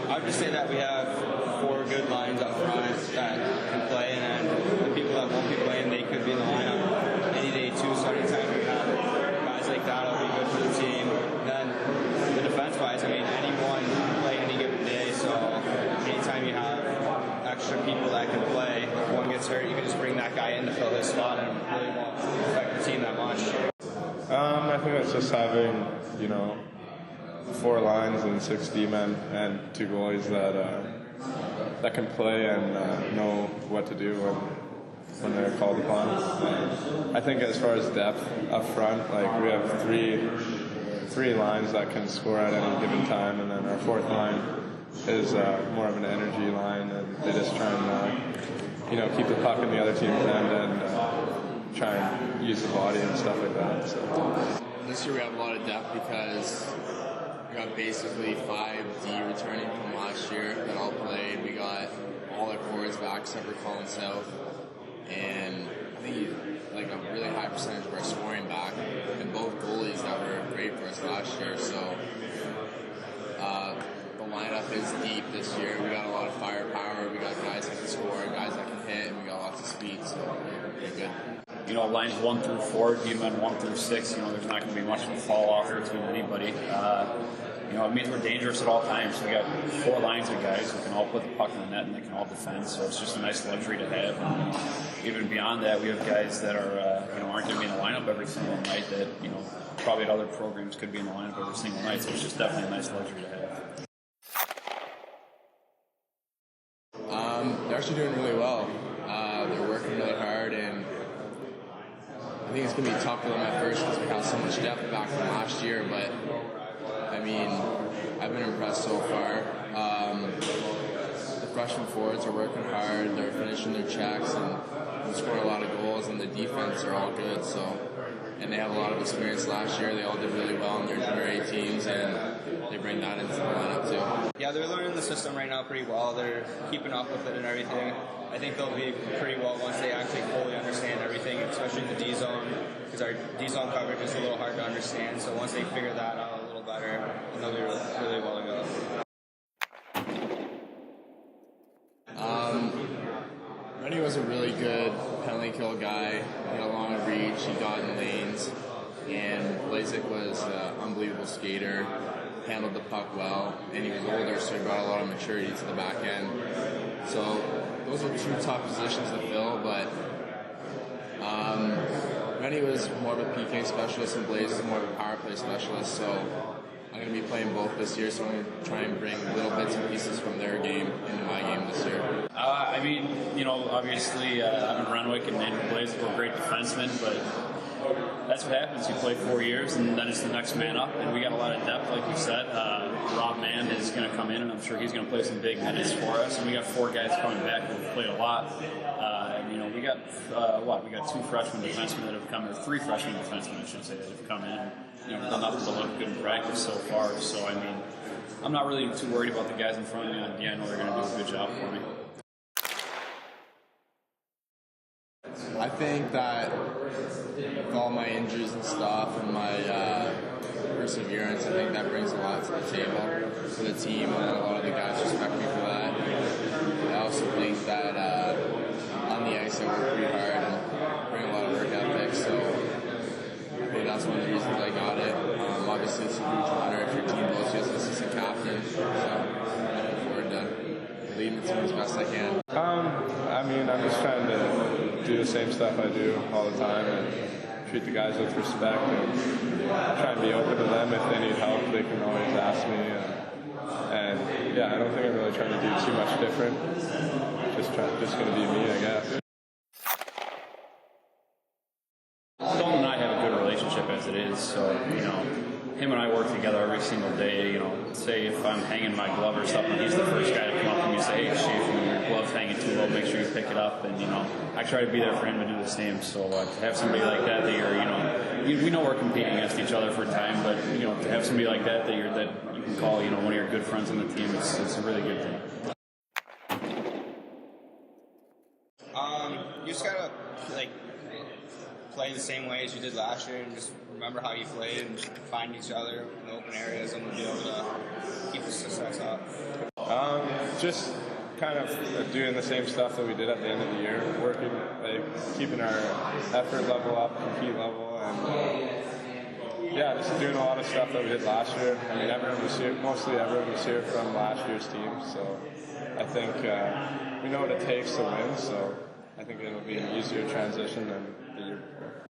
I would just say that we have 4 good lines up front that can play, and then the people that won't be playing, they could be in the lineup any day too. So anytime we have guys like that, it'll be good for the team. Then the defense-wise, I mean, anyone can play any given day. So anytime you have extra people that can play, if one gets hurt, you can just bring that guy in to fill his spot, and it really won't affect the team that much. I think it's just having, 4 lines and 6 D-men and 2 goalies that can play and know what to do when they're called upon. I think as far as depth up front, like we have three lines that can score at any given time, and then our 4th line is more of an energy line, and they just try and keep the puck in the other team's end and try and use the body and stuff like that. So this year we have a lot of depth because we got basically 5 D returning from last year that all played. We got all our forwards back except for Colin South, and I think like a really high percentage of our scoring back, and both goalies that were great for us last year. So the lineup is deep this year. We got a lot of firepower. We got guys that can score, guys that can hit, and we got lots of speed. So we're good. Lines 1 through 4, D-men 1 through 6, there's not going to be much of a fall off between anybody. It means we're dangerous at all times. We got 4 lines of guys who can all put the puck in the net and they can all defend, so it's just a nice luxury to have. And even beyond that, we have guys that are, aren't going to be in the lineup every single night that, probably at other programs could be in the lineup every single night, so it's just definitely a nice luxury to have. They're actually doing really well. They're working really hard, and I think it's going to be tough for them at first because we have so much depth back from last year, but I mean, I've been impressed so far. The freshman forwards are working hard, they're finishing their checks and scoring a lot of goals, and the defense are all good, and they have a lot of experience last year. They all did really well in their junior A teams, and they bring that into the lineup too. Yeah, they're learning the system right now pretty well. They're keeping up with it and everything. I think they'll be pretty well once they actually fully understand everything, especially in the D-zone, because our D-zone coverage is a little hard to understand. So once they figure that out a little better, they'll be really well to go. Rennie was a really good penalty kill guy. He had a long reach, he got in lanes, and Blazek was an unbelievable skater, handled the puck well, and he was older, so he brought a lot of maturity to the back end. So those are 2 tough positions to fill, but Rennie was more of a PK specialist and Blaze is more of a power play specialist, so I'm going to be playing both this year, so I'm going to try and bring little bits and pieces from their game into my game this year. Obviously, Evan Renwick and Andrew Blaze were great defensemen, but that's what happens. You play 4 years, and then it's the next man up, and we got a lot of depth, like you said. Rob Mann is going to come in, and I'm sure he's going to play some big minutes for us, and we got 4 guys coming back who have played a lot. We got we got 2 freshman defensemen that have come, or 3 freshman defensemen, I should say, that have come in. Done nothing but look good in practice so far. So, I'm not really too worried about the guys in front of me. I know they're going to do a good job for me. I think that with all my injuries and stuff and my perseverance, I think that brings a lot to the table for the team, and a lot of the guys respect me for that. I also think that on the ice I work pretty hard and bring a lot of work ethic, so I think that's one of the reasons I got it. Obviously, it's a huge honor if your team votes you as assistant captain, so I'm looking forward to leading the team as best I can. I'm just trying to do the same stuff I do all the time and treat the guys with respect and try and be open to them. If they need help, they can always ask me. And I don't think I'm really trying to do too much different. Just going to be me, I guess. Dalton and I have a good relationship as it is, so, him and I work together every single day. Say if I'm hanging my glove or something, he's the first guy to come up to me and say, hey, Chief, your glove's hanging too low, make sure you pick it up. And, I try to be there for him to do the same. So to have somebody like that we know we're competing against each other for time, but, to have somebody like that that you can call, one of your good friends on the team, it's a really good thing. You just gotta play the same way as you did last year, and just remember how you played and find each other in the open areas, and we'll be able to keep the success up. just kind of doing the same stuff that we did at the end of the year, working, like keeping our effort level up, compete level, and yeah, just doing a lot of stuff that we did last year. I mean, everyone was here, mostly everyone was here from last year's team, so I think we know what it takes to win, so I think it'll be an easier transition than the year before.